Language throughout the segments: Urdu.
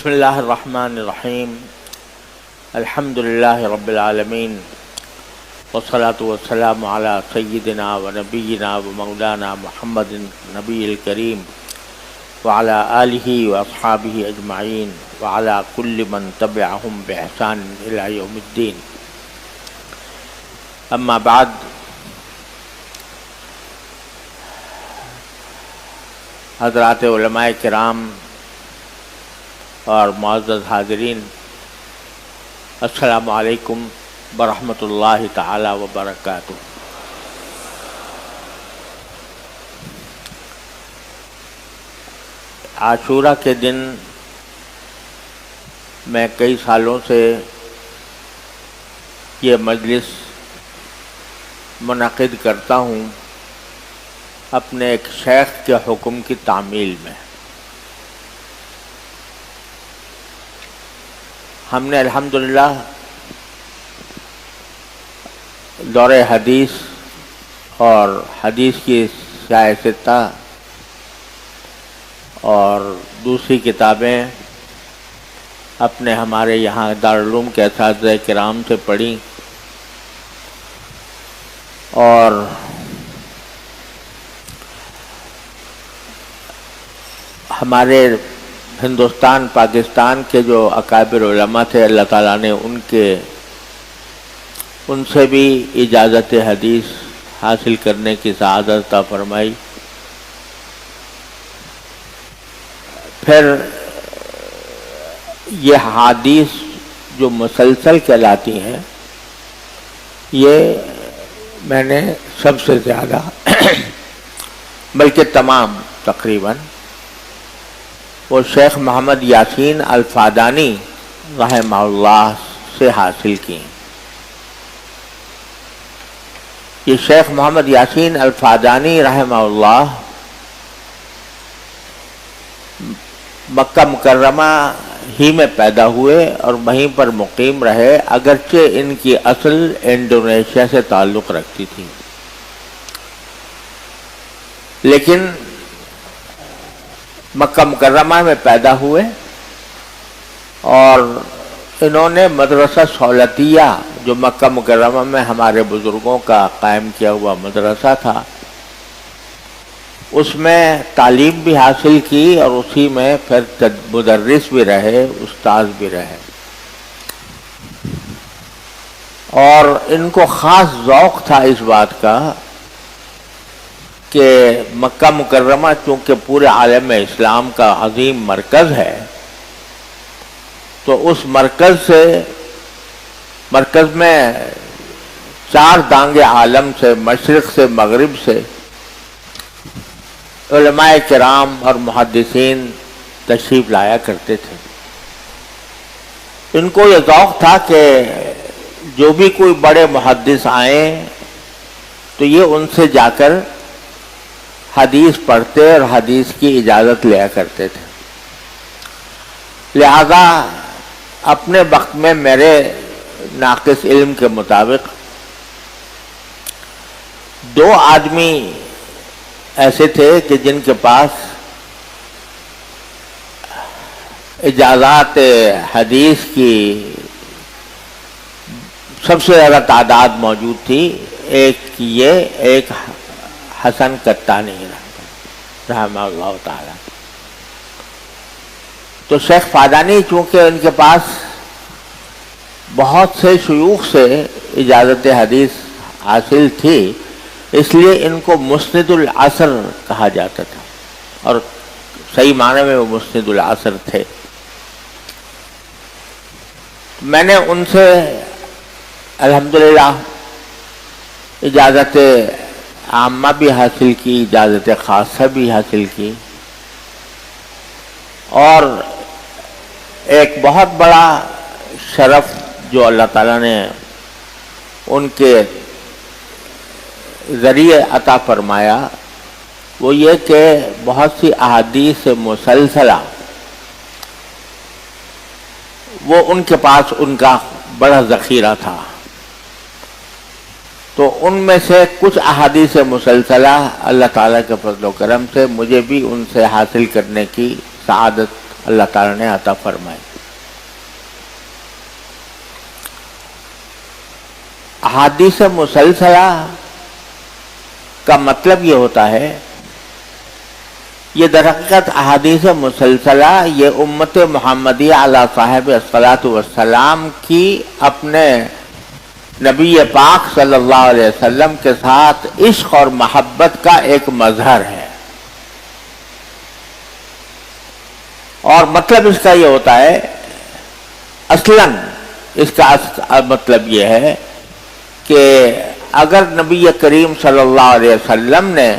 بسم اللہ الرحمن الرحیم الحمد للہ رب العالمین والصلاة والسلام علی سیدنا و نبینا و مولانا محمد نبی الکریم وعلی آلہ و اصحابہ اجمعین وعلی کل من تبعہم بإحسان الی یوم الدین. اما بعد، حضرات علماء کرام اور معزز حاضرین، السلام علیکم ورحمۃ اللہ تعالی وبرکاتہ. عاشورہ کے دن میں کئی سالوں سے یہ مجلس منعقد کرتا ہوں اپنے ایک شیخ کے حکم کی تعمیل میں. ہم نے الحمدللہ دور حدیث اور حدیث کی سیاستہ اور دوسری کتابیں اپنے ہمارے یہاں دارالعلوم کے اساتذہ کرام سے پڑھی، اور ہمارے ہندوستان پاکستان کے جو اکابر علماء تھے، اللہ تعالیٰ نے ان سے بھی اجازت حدیث حاصل کرنے کی سعادت عطا فرمائی. پھر یہ حدیث جو مسلسل کہلاتی ہیں، یہ میں نے سب سے زیادہ بلکہ تمام تقریباً وہ شیخ محمد یاسین الفادانی رحمہ اللہ سے حاصل کی. یہ شیخ محمد یاسین الفادانی رحمہ اللہ مکہ مکرمہ ہی میں پیدا ہوئے اور وہیں پر مقیم رہے، اگرچہ ان کی اصل انڈونیشیا سے تعلق رکھتی تھی، لیکن مکہ مکرمہ میں پیدا ہوئے اور انہوں نے مدرسہ سہولتیہ جو مکہ مکرمہ میں ہمارے بزرگوں کا قائم کیا ہوا مدرسہ تھا، اس میں تعلیم بھی حاصل کی اور اسی میں پھر مدرس بھی رہے، استاذ بھی رہے. اور ان کو خاص ذوق تھا اس بات کا کہ مکہ مکرمہ چونکہ پورے عالم اسلام کا عظیم مرکز ہے، تو اس مرکز میں چار دانگ عالم سے، مشرق سے، مغرب سے علماء کرام اور محدثین تشریف لایا کرتے تھے. ان کو یہ ذوق تھا کہ جو بھی کوئی بڑے محدث آئیں تو یہ ان سے جا کر حدیث پڑھتے اور حدیث کی اجازت لیا کرتے تھے. لہذا اپنے وقت میں میرے ناقص علم کے مطابق دو آدمی ایسے تھے کہ جن کے پاس اجازات حدیث کی سب سے زیادہ تعداد موجود تھی. ایک حسن قطانی رحمہ اللہ تعالی. تو شیخ فادانی چونکہ ان کے پاس بہت سے شیوخ سے اجازت حدیث حاصل تھی، اس لیے ان کو مسند العصر کہا جاتا تھا، اور صحیح معنی میں وہ مسند العصر تھے. میں نے ان سے الحمدللہ اجازت عامہ بھی حاصل کی، اجازت خاصہ بھی حاصل کی، اور ایک بہت بڑا شرف جو اللہ تعالیٰ نے ان کے ذریعے عطا فرمایا وہ یہ کہ بہت سی احادیث مسلسلہ وہ ان کے پاس ان کا بڑا ذخیرہ تھا. تو ان میں سے کچھ احادیث مسلسلہ اللہ تعالیٰ کے فضل و کرم سے مجھے بھی ان سے حاصل کرنے کی سعادت اللہ تعالیٰ نے عطا فرمائی۔ احادیث مسلسلہ کا مطلب یہ ہوتا ہے، یہ در حقیقت احادیث مسلسلہ یہ امت محمدیہ علی صاحب الصلاۃ والسلام کی اپنے نبی پاک صلی اللہ علیہ وسلم کے ساتھ عشق اور محبت کا ایک مظہر ہے۔ اور مطلب اس کا یہ ہوتا ہے، اصلاً اس کا مطلب یہ ہے کہ اگر نبی کریم صلی اللہ علیہ وسلم نے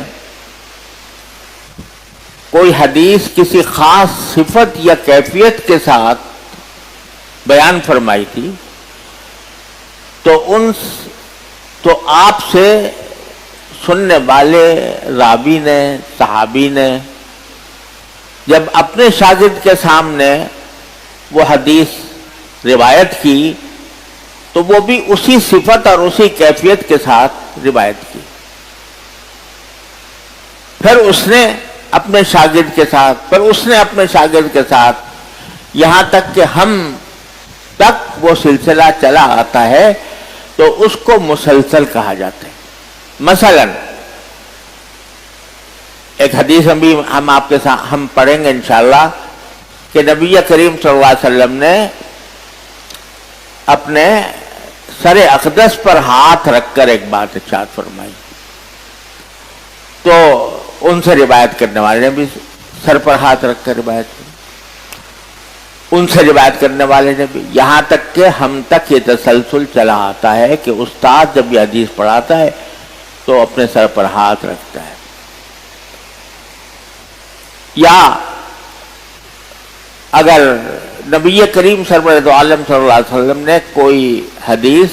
کوئی حدیث کسی خاص صفت یا کیفیت کے ساتھ بیان فرمائی تھی تو آپ سے سننے والے راوی نے، صحابی نے جب اپنے شاگرد کے سامنے وہ حدیث روایت کی تو وہ بھی اسی صفت اور اسی کیفیت کے ساتھ روایت کی۔ پھر اس نے اپنے شاگرد کے ساتھ یہاں تک کہ ہم تک وہ سلسلہ چلا آتا ہے تو اس کو مسلسل کہا جاتا ہے۔ مثلا ایک حدیث ہم آپ کے ساتھ ہم پڑھیں گے انشاءاللہ کہ نبی کریم صلی اللہ علیہ وسلم نے اپنے سر اقدس پر ہاتھ رکھ کر ایک بات ارشاد فرمائی، تو ان سے روایت کرنے والے نے بھی سر پر ہاتھ رکھ کر روایت کی، ان سے روایت کرنے والے نے بھی، یہاں تک کہ ہم تک یہ تسلسل چلا آتا ہے کہ استاد جب یہ حدیث پڑھاتا ہے تو اپنے سر پر ہاتھ رکھتا ہے۔ یا اگر نبی کریم سرور عالم صلی اللہ علیہ وسلم نے کوئی حدیث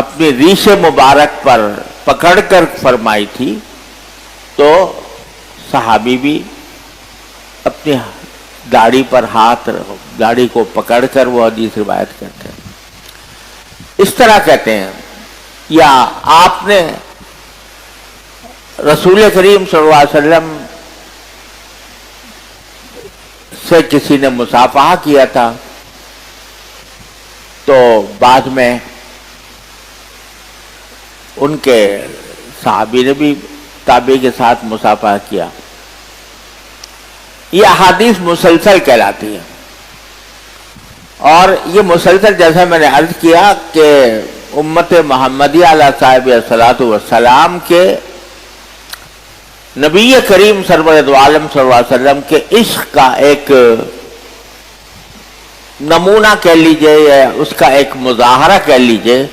اپنی ریش مبارک پر پکڑ کر فرمائی تھی تو صحابی بھی اپنی داڑھی کو پکڑ کر وہ حدیث روایت کرتے ہیں۔ اس طرح کہتے ہیں۔ یا آپ نے رسول کریم صلی اللہ علیہ وسلم سے کسی نے مصافحہ کیا تھا تو بعد میں ان کے صحابی نے بھی تابعی کے ساتھ مصافحہ کیا۔ یہ احادیث مسلسل کہلاتی ہے، اور یہ مسلسل جیسا میں نے عرض کیا کہ امت محمدیہ علیہ صاحب الصلاۃ والسلام کے نبی کریم سرور عالم صلی اللہ علیہ وسلم کے عشق کا ایک نمونہ کہہ لیجئے یا اس کا ایک مظاہرہ کہہ لیجئے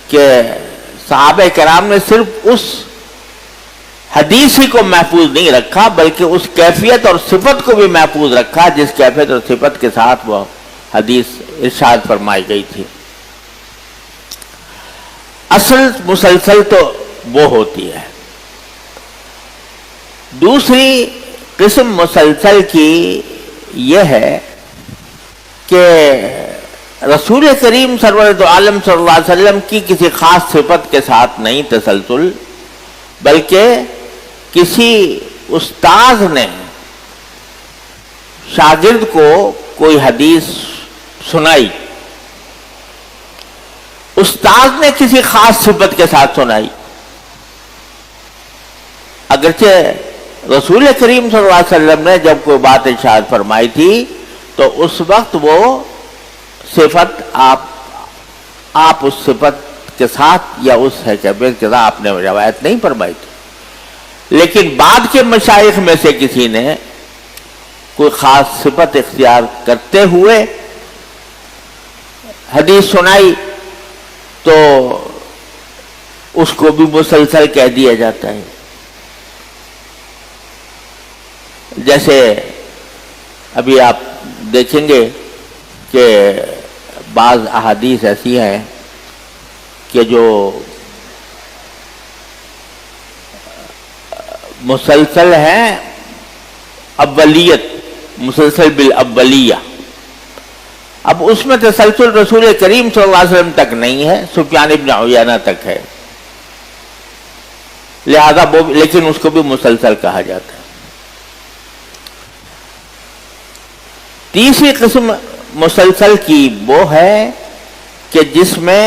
کہ صحابہ کرام نے صرف اس حدیث ہی کو محفوظ نہیں رکھا بلکہ اس کیفیت اور صفت کو بھی محفوظ رکھا جس کیفیت اور صفت کے ساتھ وہ حدیث ارشاد فرمائی گئی تھی۔ اصل مسلسل تو وہ ہوتی ہے۔ دوسری قسم مسلسل کی یہ ہے کہ رسول کریم سرور عالم صلی اللہ علیہ وسلم کی کسی خاص صفت کے ساتھ نہیں تسلسل، بلکہ کسی استاذ نے شاگرد کو کوئی حدیث سنائی، استاذ نے کسی خاص صفت کے ساتھ سنائی، اگرچہ رسول کریم صلی اللہ علیہ وسلم نے جب کوئی بات ارشاد فرمائی تھی تو اس وقت وہ صفت آپ اس صفت کے ساتھ یا اس کیفیت کے ساتھ آپ نے روایت نہیں فرمائی تھی، لیکن بعد کے مشائخ میں سے کسی نے کوئی خاص صفت اختیار کرتے ہوئے حدیث سنائی تو اس کو بھی مسلسل کہہ دیا جاتا ہے۔ جیسے ابھی آپ دیکھیں گے کہ بعض احادیث ایسی ہیں کہ جو مسلسل ہیں، اولیت، مسلسل بالاولیہ، اب اس میں تسلسل رسول کریم صلی اللہ علیہ وسلم تک نہیں ہے، سفیان ابن عیینہ تک ہے، لہذا لیکن اس کو بھی مسلسل کہا جاتا ہے۔ تیسری قسم مسلسل کی وہ ہے کہ جس میں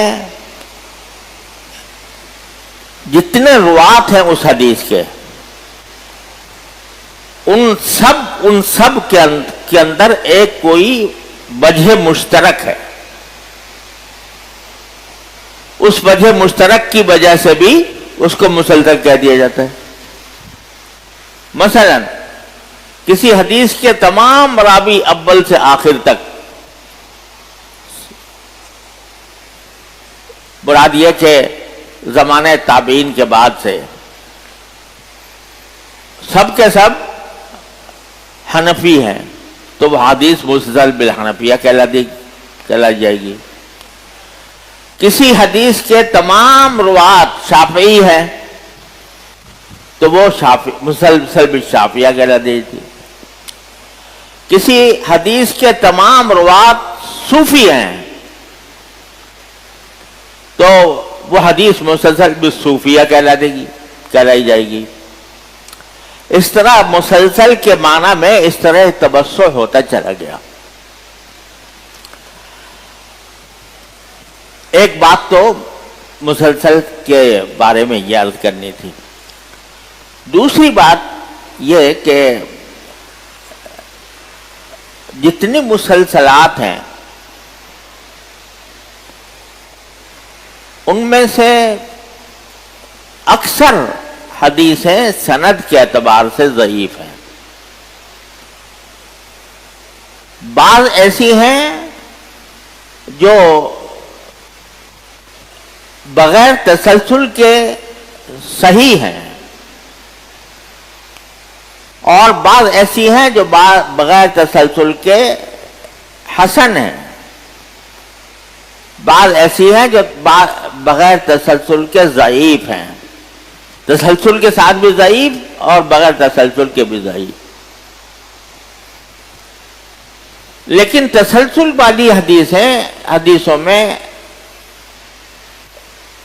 جتنے روات ہیں اس حدیث کے ان سب کے اندر ایک کوئی وجہ مشترک ہے. اس وجہ مشترک کی وجہ سے بھی اس کو مسلسل کہہ دیا جاتا ہے. مثلا کسی حدیث کے تمام راوی اول سے آخر تک، مراد یہ کہ زمانہ تابعین کے بعد سے سب کے سب حنفی ہیں، تو وہ حدیث مسلسل بالحنفیہ کہلائی جائے گی. کسی حدیث کے تمام روات شافعی ہیں تو وہ مسلسل بالشافعیہ کہلاتی تھی. کسی حدیث کے تمام روات صوفی ہیں تو وہ حدیث مسلسل بالصوفیہ کہلائی جائے گی. اس طرح مسلسل کے معنی میں اس طرح توسع ہوتا چلا گیا. ایک بات تو مسلسل کے بارے میں یہ عرض کرنی تھی. دوسری بات یہ کہ جتنی مسلسلات ہیں ان میں سے اکثر حدیثیں سند کے اعتبار سے ضعیف ہیں. بعض ایسی ہیں جو بغیر تسلسل کے صحیح ہیں، اور بعض ایسی ہیں جو بغیر تسلسل کے حسن ہیں. بعض ایسی ہیں جو بغیر تسلسل کے ضعیف ہیں، تسلسل کے ساتھ بھی ضعیف اور بغیر تسلسل کے بھی ضعیف. لیکن تسلسل والی حدیثوں میں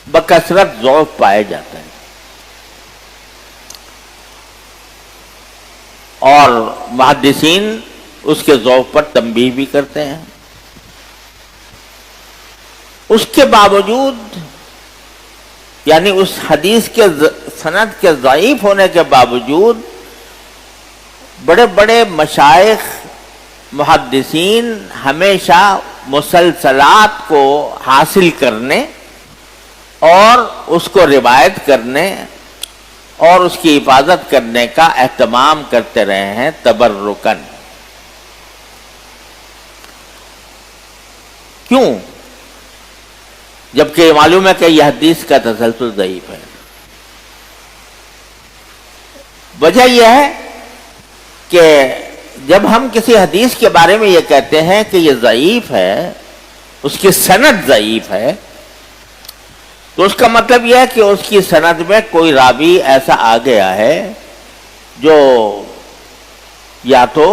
بکثرت ضعف پائے جاتا ہے، اور محدثین اس کے ضعف پر تنبیہ بھی کرتے ہیں. اس کے باوجود، یعنی اس حدیث کے سند کے ضعیف ہونے کے باوجود، بڑے بڑے مشائخ محدثین ہمیشہ مسلسلات کو حاصل کرنے اور اس کو روایت کرنے اور اس کی حفاظت کرنے کا اہتمام کرتے رہے ہیں تبرکن. کیوں؟ جبکہ معلوم ہے کہ یہ حدیث کا تسلسل ضعیف ہے. وجہ یہ ہے کہ جب ہم کسی حدیث کے بارے میں یہ کہتے ہیں کہ یہ ضعیف ہے، اس کی سند ضعیف ہے، تو اس کا مطلب یہ ہے کہ اس کی سند میں کوئی راوی ایسا آ گیا ہے جو یا تو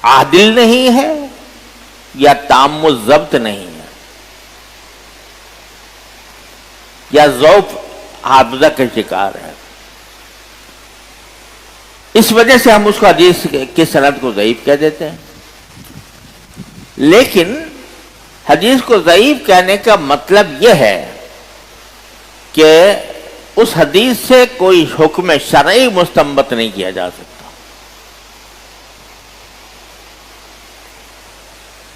عادل نہیں ہے یا تام الضبط نہیں ہے، یا ضعف حافظہ کا شکار ہے. اس وجہ سے ہم اس کو حدیث کی سند کو ضعیف کہہ دیتے ہیں. لیکن حدیث کو ضعیف کہنے کا مطلب یہ ہے کہ اس حدیث سے کوئی حکم شرعی مستنبط نہیں کیا جا سکتا.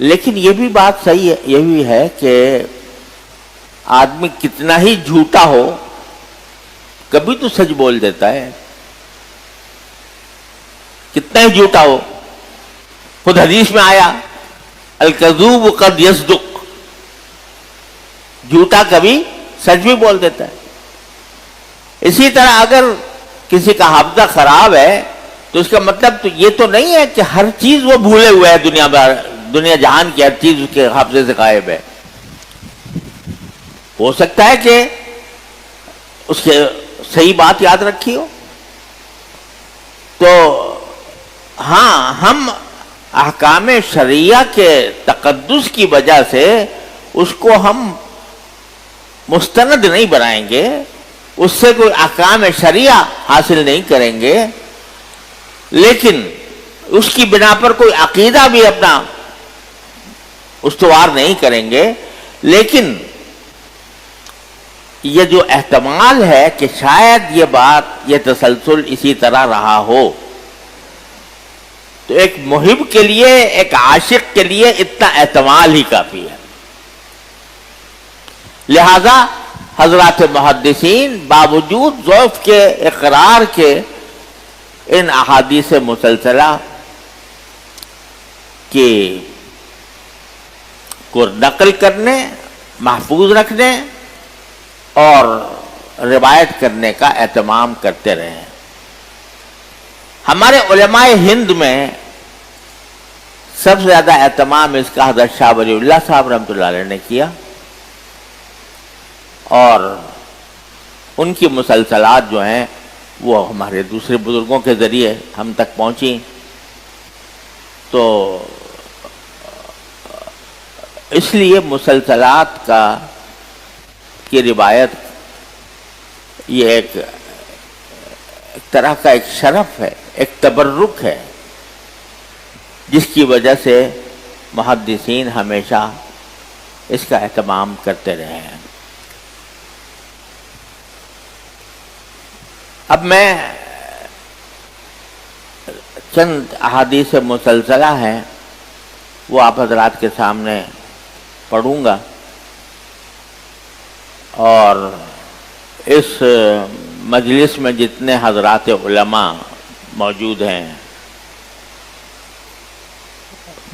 لیکن یہ بھی بات صحیح ہے، یہ بھی ہے کہ آدمی کتنا ہی جھوٹا ہو کبھی تو سچ بول دیتا ہے. کتنا ہی جھوٹا ہو، خود حدیث میں آیا الکذوب قد یصدق، جھوٹا کبھی سچ بھی بول دیتا ہے. اسی طرح اگر کسی کا حافظہ خراب ہے تو اس کا مطلب تو یہ تو نہیں ہے کہ ہر چیز وہ بھولے ہوئے ہے، دنیا جہان کی ہر چیز اس کے حافظے سے غائب ہے. ہو سکتا ہے کہ اس کے صحیح بات یاد رکھی ہو. تو ہاں، ہم احکام شرعیہ کے تقدس کی وجہ سے اس کو ہم مستند نہیں بنائیں گے، اس سے کوئی احکام شرعیہ حاصل نہیں کریں گے. لیکن اس کی بنا پر کوئی عقیدہ بھی اپنا استوار نہیں کریں گے، لیکن یہ جو احتمال ہے کہ شاید یہ بات، یہ تسلسل اسی طرح رہا ہو، تو ایک محب کے لیے، ایک عاشق کے لیے اتنا احتمال ہی کافی ہے۔ لہذا حضرات محدثین باوجود ضعف کے اقرار کے ان احادیث مسلسلہ کی کو نقل کرنے، محفوظ رکھنے اور روایت کرنے کا اہتمام کرتے رہے ہیں۔ ہمارے علماء ہند میں سب سے زیادہ اہتمام اس کا حضرت شاہ ولی اللہ صاحب رحمۃ اللہ علیہ نے کیا، اور ان کی مسلسلات جو ہیں وہ ہمارے دوسرے بزرگوں کے ذریعے ہم تک پہنچی، تو اس لیے مسلسلات کی روایت یہ ایک طرح کا ایک شرف ہے، ایک تبرک ہے، جس کی وجہ سے محدثین ہمیشہ اس کا اہتمام کرتے رہے ہیں۔ اب میں چند احادیث مسلسلہ ہیں وہ آپ حضرات کے سامنے پڑھوں گا، اور اس مجلس میں جتنے حضرات علماء موجود ہیں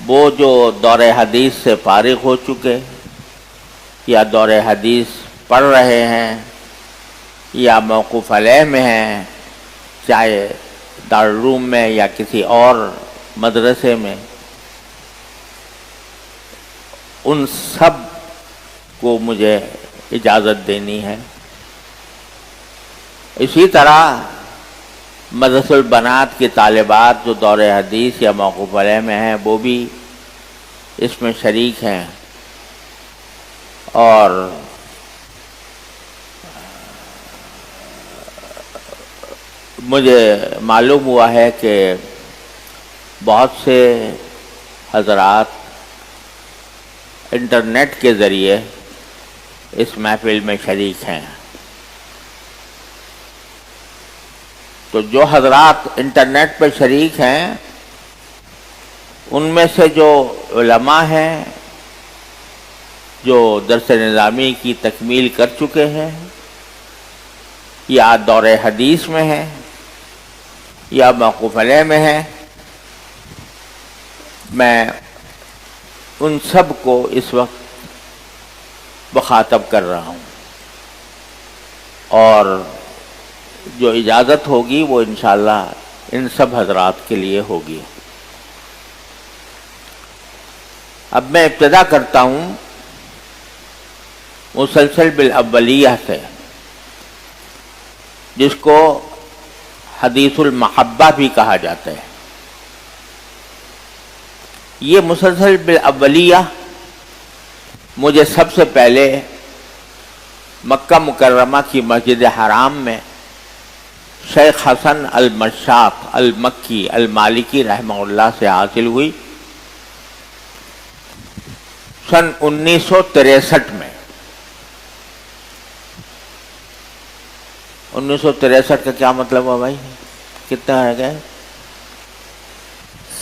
وہ جو دور حدیث سے فارغ ہو چکے یا دور حدیث پڑھ رہے ہیں یا موقوف علیہ میں ہیں، چاہے دارالعلوم میں یا کسی اور مدرسے میں، ان سب کو مجھے اجازت دینی ہے۔ اسی طرح مدرسہ البنات کی طالبات جو دور حدیث یا موقوف علیہ میں ہیں وہ بھی اس میں شریک ہیں، اور مجھے معلوم ہوا ہے کہ بہت سے حضرات انٹرنیٹ کے ذریعے اس محفل میں شریک ہیں۔ تو جو حضرات انٹرنیٹ پہ شریک ہیں ان میں سے جو علماء ہیں جو درس نظامی کی تکمیل کر چکے ہیں یا دور حدیث میں ہیں یا موقوف علیہ میں ہیں، میں ان سب کو اس وقت مخاطب کر رہا ہوں، اور جو اجازت ہوگی وہ انشاءاللہ ان سب حضرات کے لیے ہوگی۔ اب میں ابتدا کرتا ہوں مسلسل بالاولیہ سے، جس کو حدیث المحبہ بھی کہا جاتا ہے۔ یہ مسلسل بالاولیہ مجھے سب سے پہلے مکہ مکرمہ کی مسجد حرام میں شیخ حسن المشاط المکی المالکی رحمہ اللہ سے حاصل ہوئی سن 1963 میں۔ 1963 کا کیا مطلب ہوا بھائی؟ کتنا رہ گئے؟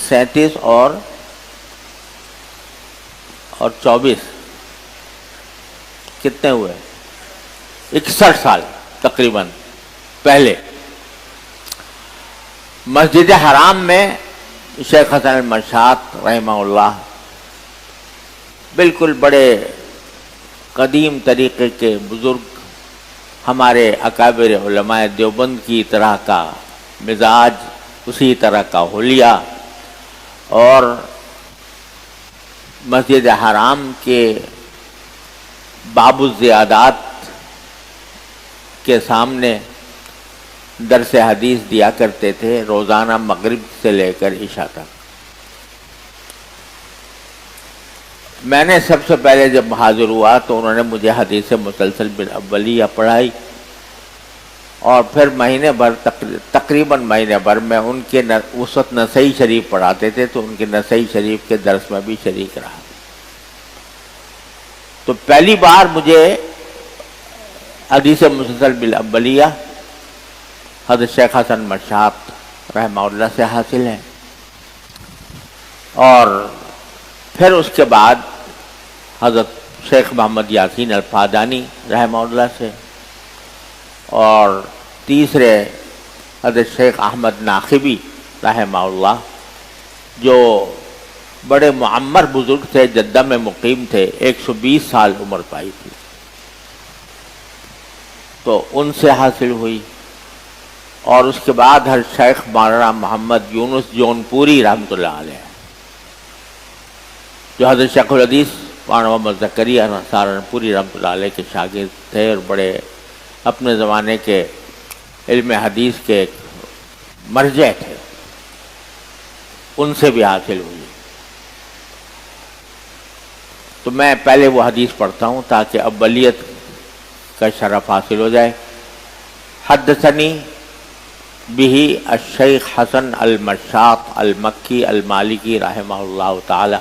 37 اور 24 کتنے ہوئے؟ 61 سال تقریباً پہلے مسجد حرام میں شیخ حسن المشاط رحمہ اللہ بالکل بڑے قدیم طریقے کے بزرگ، ہمارے اکابر علماء دیوبند کی طرح کا مزاج، اسی طرح کا حلیہ، اور مسجد حرام کے باب الزیادات کے سامنے درس حدیث دیا کرتے تھے روزانہ مغرب سے لے کر عشاء تک۔ میں نے سب سے پہلے جب حاضر ہوا تو انہوں نے مجھے حدیث مسلسل بالاولیہ پڑھائی، اور پھر مہینے بھر تقریباً مہینے بھر میں ان کے اس وقت نسائی شریف پڑھاتے تھے تو ان کے نسائی شریف کے درس میں بھی شریک رہا۔ تو پہلی بار مجھے حدیث مسلسل بالاولیہ حضرت شیخ حسن مرشاد رحمہ اللہ سے حاصل ہے، اور پھر اس کے بعد حضرت شیخ محمد یاسین الفادانی رحمہ اللہ سے، اور تیسرے حضرت شیخ احمد ناقبی رحمہ اللہ جو بڑے معمر بزرگ تھے، جدہ میں مقیم تھے، 120 سال عمر پائی تھی، تو ان سے حاصل ہوئی۔ اور اس کے بعد ہر شیخ مولانا محمد یونس جونپوری رحمۃ اللہ علیہ، جو حضرت شیخ الحدیث مولانا محمد زکریا سہارنپوری رحمۃ اللہ علیہ کے شاگرد تھے، اور بڑے اپنے زمانے کے علم حدیث کے مرجع تھے، ان سے بھی حاصل ہوئی۔ تو میں پہلے وہ حدیث پڑھتا ہوں تاکہ اولیت کا شرف حاصل ہو جائے۔ حدثنی بہ الشیخ حسن المرشاد المکی المالکی رحمہ اللہ تعالی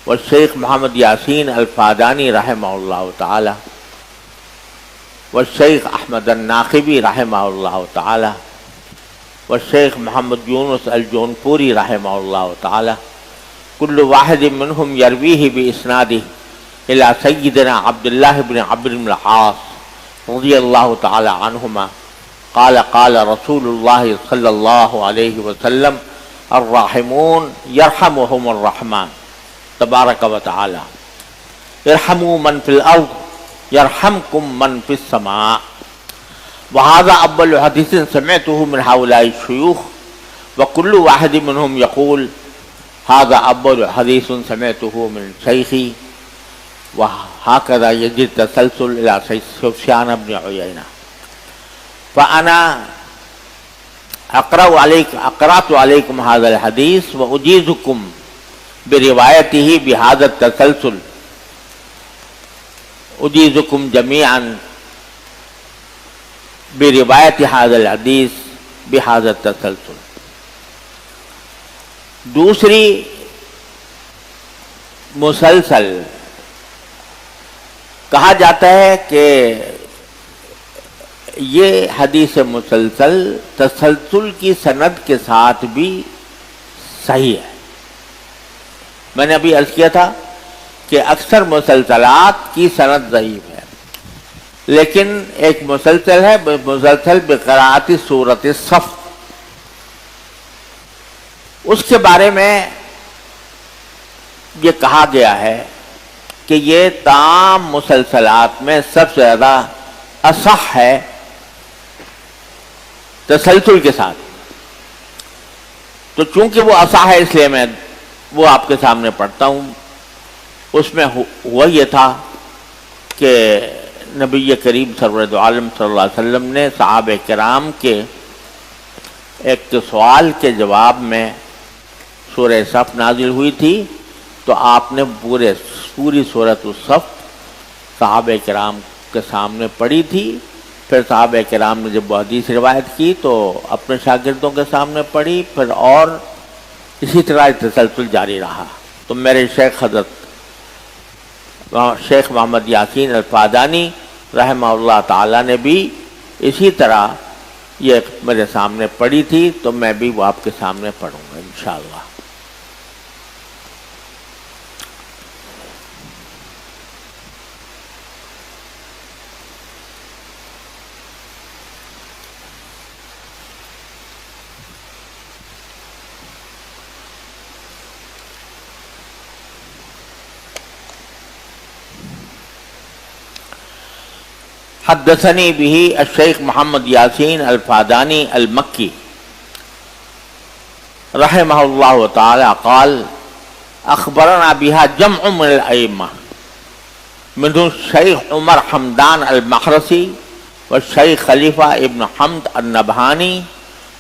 والشیخ محمد یاسین الفادانی رحمہ اللہ تعالی والشیخ احمد الناقبی رحمہ اللہ تعالی والشیخ محمد یونس الجونپوری رحمہ اللہ تعالی، کل واحد منہم یرویہ باسنادہ الی سیدنا عبداللہ بن عمرو بن العاص رضی اللہ تعالی عنہما قال قال رسول اللہ صلی اللہ علیہ وسلم الراحمون یرحمہم الرحمن تبارک و تعالی، ارحموا من فی الارض یرحمکم من فی السماء۔ وهذا اول حدیث سمعته من هؤلاء الشیوخ وكل واحد منهم يقول هذا اول حدیث سمعته من شیخی، وهكذا يجري التسلسل الى سفیان بن عیینہ۔ فانا اقرأت عليكم هذا الحديث واجيزكم بروايته بهذا التسلسل، اجيزكم جميعا بروایت هذا الحدیث بهذا التسلسل۔ دوسری مسلسل کہا جاتا ہے کہ یہ حدیث مسلسل تسلسل کی سند کے ساتھ بھی صحیح ہے۔ میں نے ابھی عرض کیا تھا کہ اکثر مسلسلات کی سند ضعیف ہے، لیکن ایک مسلسل ہے مسلسل بقراءت سورۃ الصف، اس کے بارے میں یہ کہا گیا ہے کہ یہ تمام مسلسلات میں سب سے زیادہ اصح ہے تسلسل کے ساتھ۔ تو چونکہ وہ اصح ہے اس لیے میں وہ آپ کے سامنے پڑھتا ہوں۔ اس میں ہوا یہ تھا کہ نبی کریم سرورد عالم صلی اللہ علیہ وسلم نے صحابہ کرام کے ایک سوال کے جواب میں سورہ صف نازل ہوئی تھی، تو آپ نے پوری سورۃ الصف صحابہ کرام کے سامنے پڑھی تھی۔ پھر صحابہ کرام نے جب وہ حدیث روایت کی تو اپنے شاگردوں کے سامنے پڑھی، پھر اور اسی طرح تسلسل جاری رہا۔ تو میرے شیخ حضرت شیخ محمد یاسین الفادانی رحمہ اللہ تعالی نے بھی اسی طرح یہ میرے سامنے پڑھی تھی، تو میں بھی وہ آپ کے سامنے پڑھوں گا انشاءاللہ۔ حدثنی به الشیخ محمد یاسین الفادانی المکی رحمہ اللہ تعالی قال اخبرنا بها جمع من الائمہ منهم الشیخ عمر حمدان المحرسی والشیخ خلیفہ ابن حمد النبہانی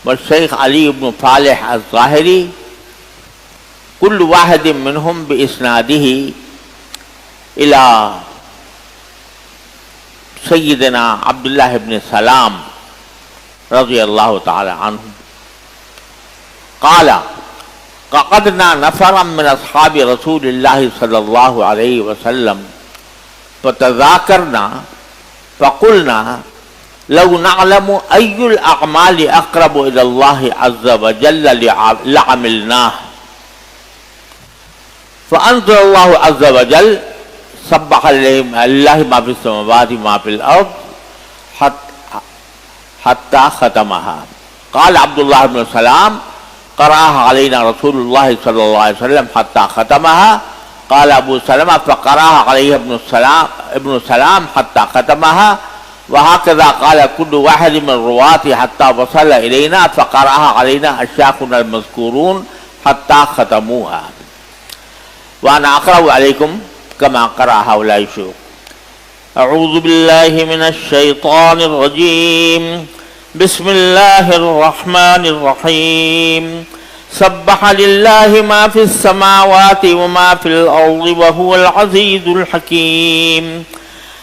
والشیخ علی ابن فالح الظاہری، کل واحد منهم باسنادہ الى سیدنا عبداللہ ابن سلام رضی اللہ تعالی عنہ قال قعدنا نفرا من اصحاب رسول اللہ صلی اللہ علیہ وسلم فتذاکرنا فقلنا لو نعلم ای الاعمال اقرب الى اللہ عز وجل لعملناه فانزل اللہ عز وجل سبح للہ ما فی السماوات ما فی الارض حتى ختمها قال عبد الله بن سلام قرأها علينا رسول الله صلى الله عليه وسلم حتى ختمها قال ابو سلمة فقرأها عليه ابن سلام حتى ختمها وهكذا قال كل واحد من الرواة حتى وصل إلينا فقرأها علينا أشياخنا المذكورون حتى ختموها وأنا أقرأ عليكم كما قرأ هؤلاء الشيوخ. أعوذ بالله من الشيطان الرجيم. بسم الله الرحمن الرحيم. سبح لله ما في السماوات وما في الأرض وهو العزيز الحكيم.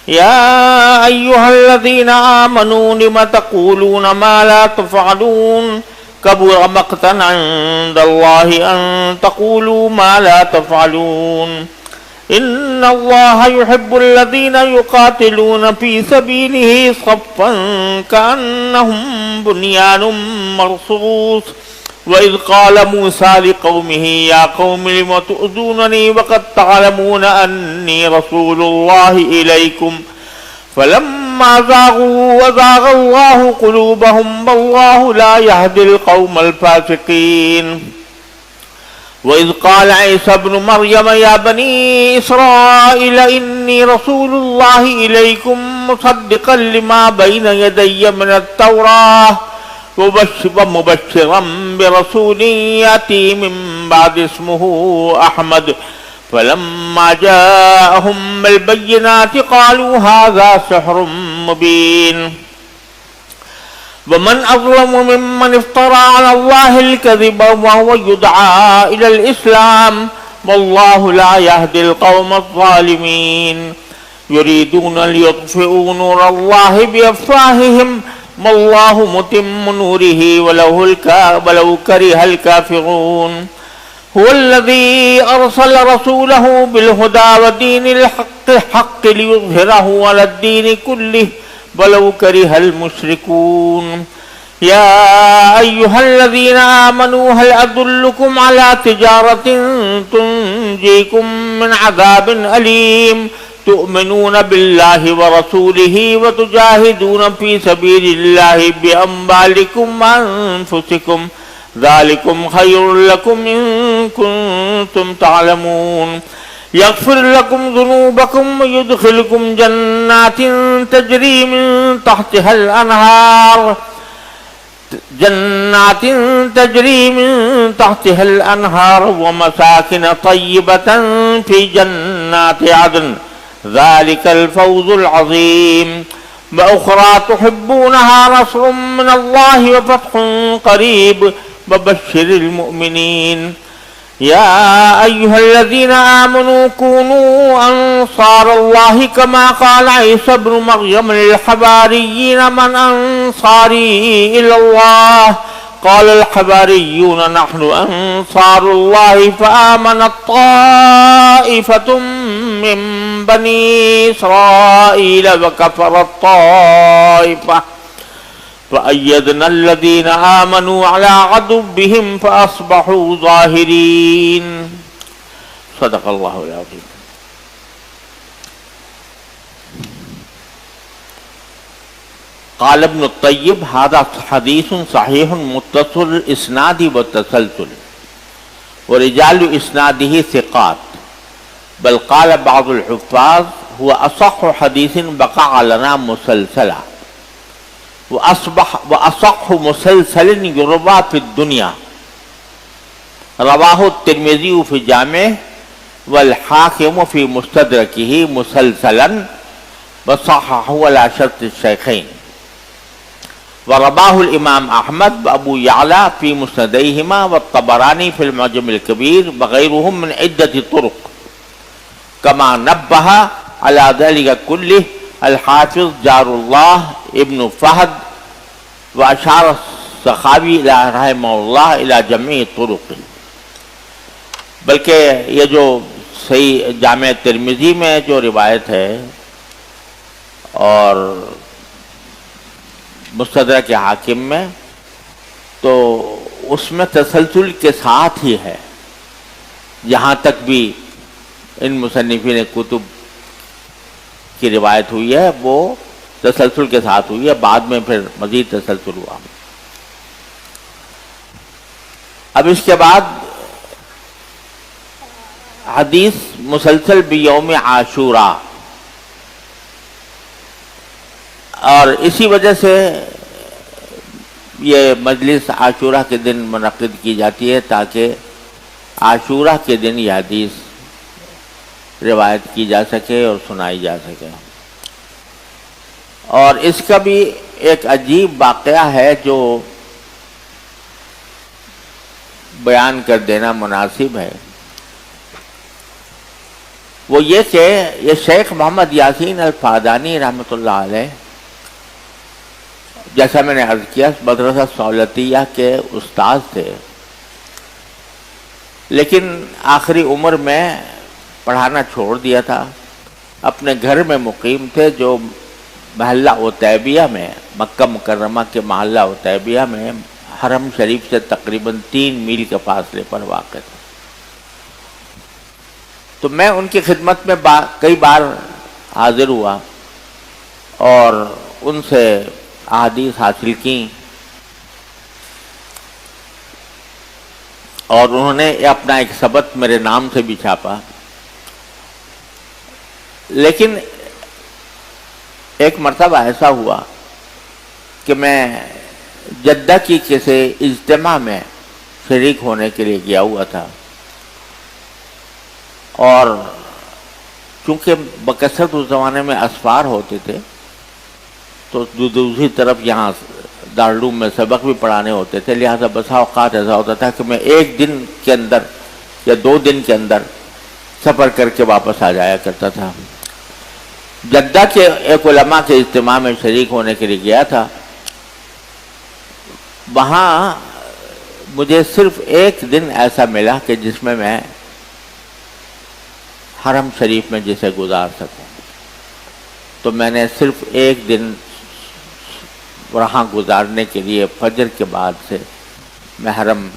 يا أيها الذين آمنوا لم تقولون ما لا تفعلون كبر مقتا عند الله أن تقولوا ما لا تفعلون. إن الله يحب الذين يقاتلون في سبيله صفا كأنهم بنيان مرصوص. وإذ قال موسى لقومه يا قوم لم تؤذونني وقد تعلمون أني رسول الله إليكم فلما زاغوا وزاغ الله قلوبهم والله لا يهدي القوم الفاسقين. وإذ قال عيسى ابن مريم يا بني إسرائيل إني رسول الله إليكم مصدقا لما بين يدي من التوراة ومبشرا برسول يأتي من بعد اسمه أحمد فلما جاءهم بالبينات قالوا هذا سحر مبين. ومن أظلم ممن افترى على الله الكذب وهو يدعى إلى الإسلام والله لا يهدي القوم الظالمين. يريدون ليطفئوا نور الله بأفواههم والله متم نوره ولو كره الكافرون. هو الذي أرسل رسوله بالهدى ودين الحق ليظهره على الدين كله ولو كره المشركون. يا أيها الذين آمنوا هل أدلكم على تجارة تنجيكم من عذاب أليم تؤمنون بالله ورسوله وتجاهدون في سبيل الله بأموالكم وأنفسكم ذلكم خير لكم إن كنتم تعلمون. يغفر لكم ذنوبكم ويدخلكم جنات تجري من تحتها الأنهار ومساكن طيبة في جنات عدن ذلك الفوز العظيم. وأخرى تحبونها نصر من الله وفتح قريب وبشر المؤمنين. يا أيها الذين آمنوا كونوا أنصار الله كما قال عيسى ابن مريم للحواريين من أنصاري إلى الله قال الحواريون نحن أنصار الله فآمنت طائفة من بني إسرائيل وكفرت طائفة فأيدنا الذين آمنوا على عدوهم فأصبحوا ظاهرين. صدق الله العظيم. قال ابن الطيب هذا حديث صحيح متصل الإسناد والتسلسل ورجال إسناده ثقات بل قال بعض الحفاظ هو أصح حديث بقع لنا مسلسلا وأصح مسلسل يروى في الدنيا رواه الترمذي في جامعه والحاكم في مستدركه مسلسلا وصححه على شرط الشيخين ورواه الإمام أحمد وأبو يعلى في مسنديهما والطبراني في المعجم الكبير وغيرهم من عدة طرق كما نبه على ذلك كله الحافظ جار الله ابن فهد واشار سخاوی رحمہ اللہ الی جمیع طرق، بلکہ یہ جو صحیح جامع ترمذی میں جو روایت ہے اور مستدرک حاکم میں، تو اس میں تسلسل کے ساتھ ہی ہے. جہاں تک بھی ان مصنفین کتب کی روایت ہوئی ہے وہ تسلسل کے ساتھ ہوئی ہے، بعد میں پھر مزید تسلسل ہوا. اب اس کے بعد حدیث مسلسل بیوم عاشوراء، اور اسی وجہ سے یہ مجلس عاشوراء کے دن منعقد کی جاتی ہے تاکہ عاشوراء کے دن یہ حدیث روایت کی جا سکے اور سنائی جا سکے. اور اس کا بھی ایک عجیب واقعہ ہے جو بیان کر دینا مناسب ہے. وہ یہ کہ یہ شیخ محمد یاسین الفادانی رحمۃ اللہ علیہ، جیسا میں نے عرض کیا، مدرسہ سہولتیہ کے استاد تھے، لیکن آخری عمر میں پڑھانا چھوڑ دیا تھا. اپنے گھر میں مقیم تھے جو محلہ عتیبیہ میں، مکہ مکرمہ کے محلہ عتیبیہ میں حرم شریف سے تقریباً 3 میل کے فاصلے پر واقع تھا. تو میں ان کی خدمت میں کئی بار حاضر ہوا اور ان سے احادیث حاصل کی، اور انہوں نے اپنا ایک سبق میرے نام سے بھی چھاپا. لیکن ایک مرتبہ ایسا ہوا کہ میں جدہ کی کسی اجتماع میں شریک ہونے کے لیے گیا ہوا تھا، اور چونکہ بکثرت اس زمانے میں اسفار ہوتے تھے تو دوسری طرف یہاں دارالعلوم میں سبق بھی پڑھانے ہوتے تھے، لہذا بسا اوقات ایسا ہوتا تھا کہ میں 1 دن کے اندر یا 2 دن کے اندر سفر کر کے واپس آ جایا کرتا تھا. جدہ کے ایک علماء کے اجتماع میں شریک ہونے کے لیے گیا تھا. وہاں مجھے صرف 1 دن ایسا ملا کہ جس میں حرم شریف میں جسے گزار سکوں. تو میں نے صرف 1 دن وہاں گزارنے کے لیے فجر کے بعد سے میں حرم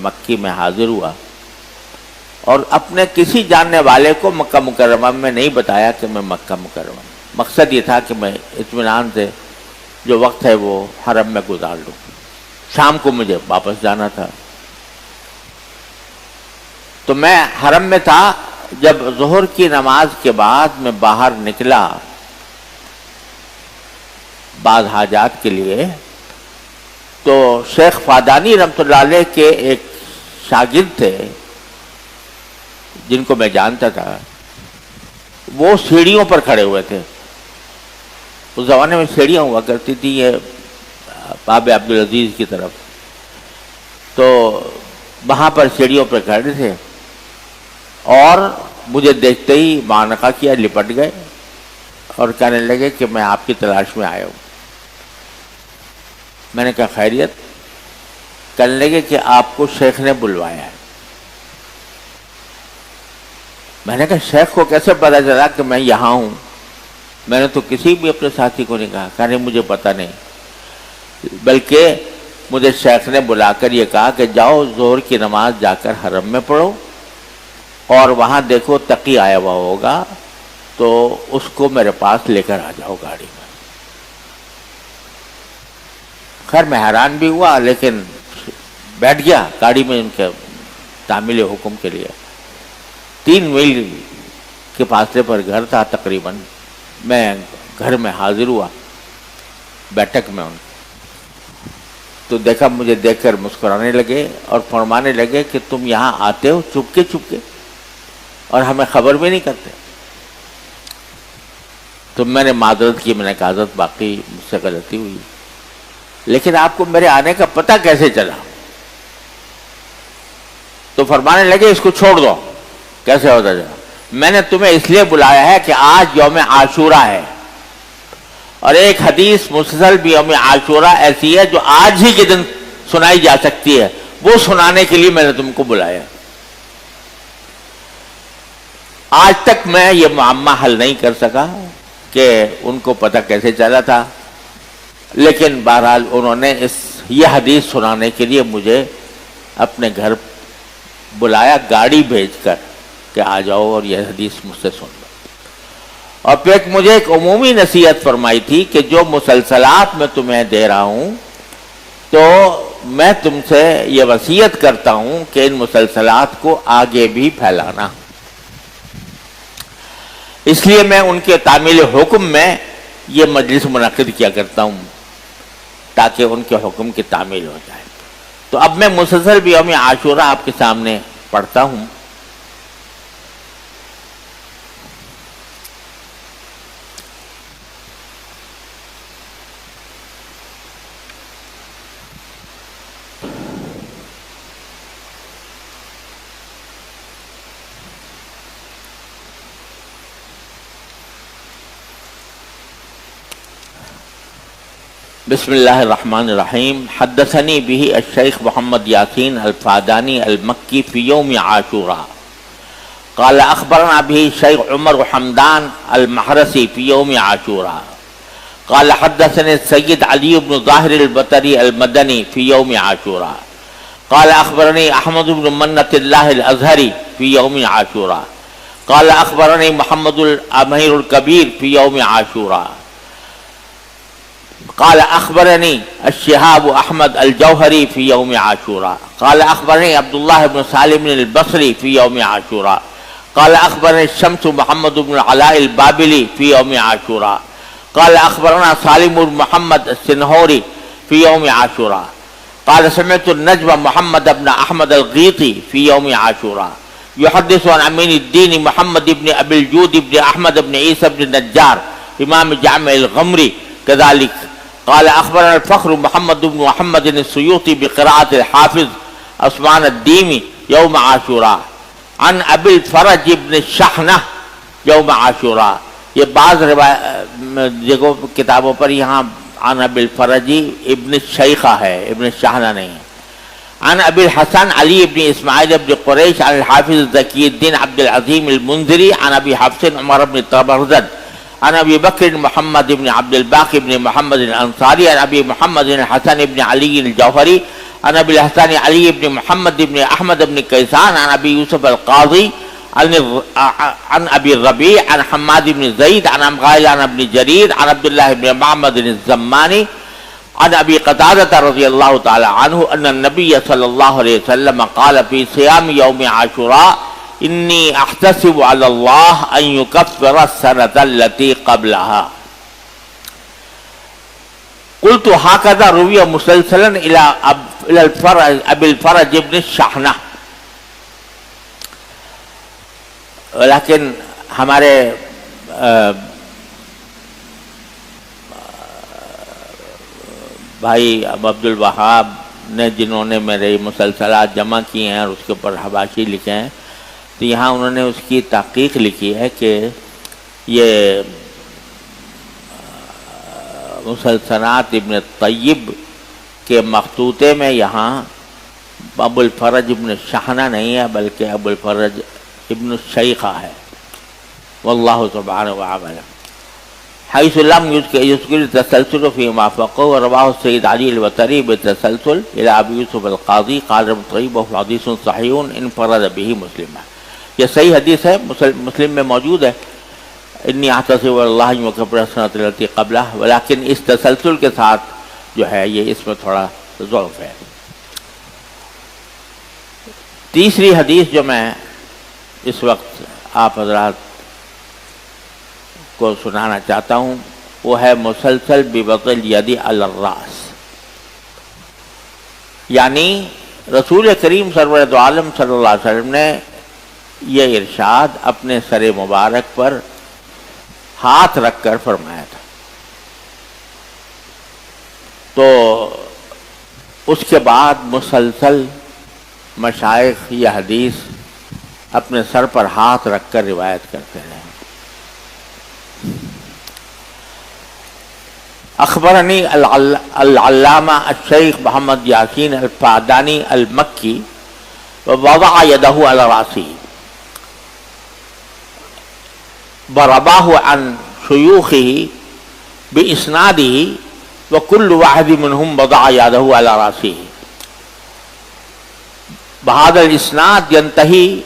مکی میں حاضر ہوا، اور اپنے کسی جاننے والے کو مکہ مکرمہ میں نہیں بتایا کہ میں مکہ مکرمہ. مقصد یہ تھا کہ میں اطمینان سے جو وقت ہے وہ حرم میں گزار لوں. شام کو مجھے واپس جانا تھا. تو میں حرم میں تھا. جب ظہر کی نماز کے بعد میں باہر نکلا بعض حاجات کے لیے، تو شیخ فادانی رحمۃ اللہ علیہ کے ایک شاگرد تھے جن کو میں جانتا تھا، وہ سیڑھیوں پر کھڑے ہوئے تھے. اس زمانے میں سیڑھیاں ہوا کرتی تھی یہ باب عبدالعزیز کی طرف، تو وہاں پر سیڑھیوں پر کھڑے تھے، اور مجھے دیکھتے ہی معانقہ کیا، لپٹ گئے اور کہنے لگے کہ میں آپ کی تلاش میں آیا ہوں. میں نے کہا خیریت؟ کہنے لگے کہ آپ کو شیخ نے بلوایا ہے. میں نے کہا شیخ کو کیسے پتہ چلا کہ میں یہاں ہوں؟ میں نے تو کسی بھی اپنے ساتھی کو نہیں کہا. کہنے مجھے پتہ نہیں، بلکہ مجھے شیخ نے بلا کر یہ کہا کہ جاؤ ظہر کی نماز جا کر حرم میں پڑھو، اور وہاں دیکھو تقی آیا ہوا ہوگا تو اس کو میرے پاس لے کر آ جاؤ گاڑی میں. خیر میں حیران بھی ہوا، لیکن بیٹھ گیا گاڑی میں ان کے تعمیل حکم کے لیے. 3 میل کے فاصلے پر گھر تھا تقریباً. میں گھر میں حاضر ہوا بیٹھک میں ان، تو دیکھا مجھے دیکھ کر مسکرانے لگے اور فرمانے لگے کہ تم یہاں آتے ہو چپکے چپکے اور ہمیں خبر بھی نہیں کرتے. تو میں نے معذرت کی، میں نے کہا حضرت باقی مجھ سے غلطی ہوئی، لیکن آپ کو میرے آنے کا پتہ کیسے چلا؟ تو فرمانے لگے اس کو چھوڑ دو. کیسے ہوتا جا؟ میں نے تمہیں اس لیے بلایا ہے کہ آج یوم عاشوراء ہے، اور ایک حدیث مسلسل بیوم عاشورہ ایسی ہے جو آج ہی کے دن سنائی جا سکتی ہے، وہ سنانے کے لیے میں نے تم کو بلایا۔ آج تک میں یہ معمہ حل نہیں کر سکا کہ ان کو پتہ کیسے چلا تھا، لیکن بہرحال انہوں نے یہ حدیث سنانے کے لیے مجھے اپنے گھر بلایا گاڑی بھیج کر کہ آ جاؤ اور یہ حدیث مجھ سے سن لو۔ اور پھر مجھے ایک عمومی نصیحت فرمائی تھی کہ جو مسلسلات میں تمہیں دے رہا ہوں تو میں تم سے یہ وصیت کرتا ہوں کہ ان مسلسلات کو آگے بھی پھیلانا۔ اس لیے میں ان کے تعمیل حکم میں یہ مجلس منعقد کیا کرتا ہوں تاکہ ان کے حکم کی تعمیل ہو جائے۔ تو اب میں مسلسل بیوم عاشورہ آپ کے سامنے پڑھتا ہوں۔ بسم اللہ الرحمن الرحیم۔ حدثنی به الشیخ محمد یاسین الفادانی المکی فی یوم عاشورہ قال اخبرنا به الشیخ عمر حمدان المحرسی فی یوم عاشورہ قال حدثني السید علی بن ظاہر البطری المدنی فی یوم عاشورہ قال اخبرني احمد بن منت اللہ الازہری فی یوم عاشورہ قال اخبرني محمد الامیر الکبیر فی یوم عاشورہ قال اخبرني الشهاب احمد الجوہری فی یوم عاشورہ قال اخبرني عبد الله بن سالم البصری فی یوم عاشورہ قال اخبرني الشمس محمد بن علاء البابلی فی یوم عاشورہ قال اخبرنا سالم بن محمد السنہوری فی یوم عاشورہ قال سمعت النجم محمد بن احمد الغیطی فی یوم عاشورہ يحدث عن امین الدین محمد بن ابی الجود بن احمد بن عیسی بن نجار امام جامع الغمری كذلك قال اخبرنا الفخر محمد بن محمد السیوطی بقراءة الحافظ عثمان الدیمی یوم عاشورہ عن ابی الفرج بن الشحنہ یوم عاشورہ۔ یہ بعض جگہوں کتابوں پر یہاں عن ابی الفرج ابن الشیخہ ہے، ابن الشحنہ نہیں ہے۔ عن ابی الحسن علی بن اسماعیل بن قریش عن الحافظ ذکی الدین عبد العظیم المنذری عن ابی حفص عمر بن طبرزد عن ابی بکر محمد بن عبد الباقی بن محمد الانصاری عن ابی محمد الحسن بن علی الجوہری عن ابی الحسن علی بن محمد بن احمد بن کیسان عن ابی یوسف القاضی عن ابی الربیع عن حماد بن زید عن غائلان بن جریر عن عبداللہ بن معمد الزمانی عن ابی قتادہ رضی اللہ تعالی عنہ ان النبی صلی اللہ علیہ وسلم قال فی صیام یوم عاشوراء انی احتسب علی اللہ ان یکفر السنة التي قبلها قلت هكذا روی مسلسلا الى ابی الفرج بن الشحنہ۔ لیکن ہمارے بھائی اب عبد الوہاب نے جنہوں نے میرے مسلسلات جمع کیے ہیں اور اس کے اوپر حواشی لکھے ہیں، تو یہاں انہوں نے اس کی تحقیق لکھی ہے کہ یہ مسلسلات ابن طیب کے مخطوطے میں یہاں ابو الفرج ابن الشحنہ نہیں ہے بلکہ ابو الفرج ابن الشیخہ ہے، واللہ سبحانہ وتعالی حیث لم یذکر التسلسل فیما فوقہ ورواہ السید علی الوتری بالتسلسل الى ابی یوسف القاضی قال ابن طیب وهو حدیث صحیح انفرد به مسلم۔ یہ صحیح حدیث ہے، مسلم میں موجود ہے، انی احتسب اللہ ان یکفر السنة التي قبلها، ولیکن اس تسلسل کے ساتھ جو ہے یہ اس میں تھوڑا ضعف ہے۔ تیسری حدیث جو میں اس وقت آپ حضرات کو سنانا چاہتا ہوں وہ ہے مسلسل بوضع الید علی الراس، یعنی رسول کریم سرور دو عالم صلی اللہ علیہ وسلم نے یہ ارشاد اپنے سر مبارک پر ہاتھ رکھ کر فرمایا تھا، تو اس کے بعد مسلسل مشائخ یہ حدیث اپنے سر پر ہاتھ رکھ کر روایت کرتے رہے۔ اخبرنی العلامہ الشیخ محمد یاسین الفادانی المکی ووضع یدہ علی رأسی ورباه عن شیوخه بإسناده وكل واحد منهم وضع يده على رأسه. بهذا الإسناد ينتهي